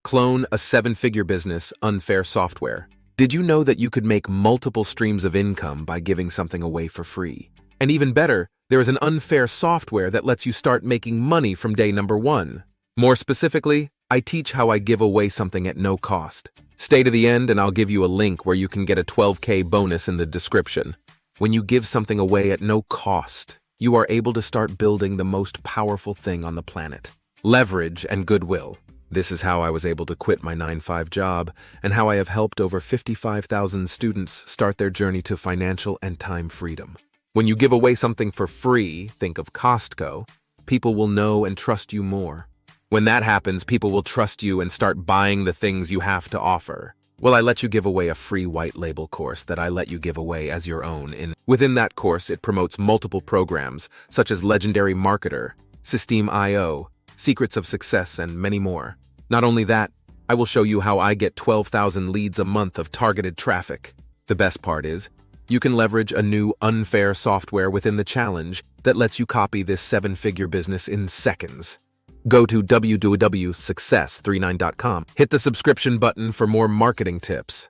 Clone a seven-figure business, Unfair Software. Did you know that you could make multiple streams of income by giving something away for free? And even better, there is an Unfair Software that lets you start making money from day number one. More specifically, I teach how I give away something at no cost. Stay to the end and I'll give you a link where you can get a 12K bonus in the description. When you give something away at no cost, you are able to start building the most powerful thing on the planet: leverage and goodwill. This is how I was able to quit my 9-to-5 job and how I have helped over 55,000 students start their journey to financial and time freedom. When you give away something for free, think of Costco, people will know and trust you more. When that happens, people will trust you and start buying the things you have to offer. Well, I let you give away a free white label course that I let you give away as your own. Within that course, it promotes multiple programs such as Legendary Marketer, Systeme.io, Secrets of Success, and many more. Not only that, I will show you how I get 12,000 leads a month of targeted traffic. The best part is, you can leverage a new Unfair Software within the challenge that lets you copy this seven-figure business in seconds. Go to www.success39.com. Hit the subscription button for more marketing tips.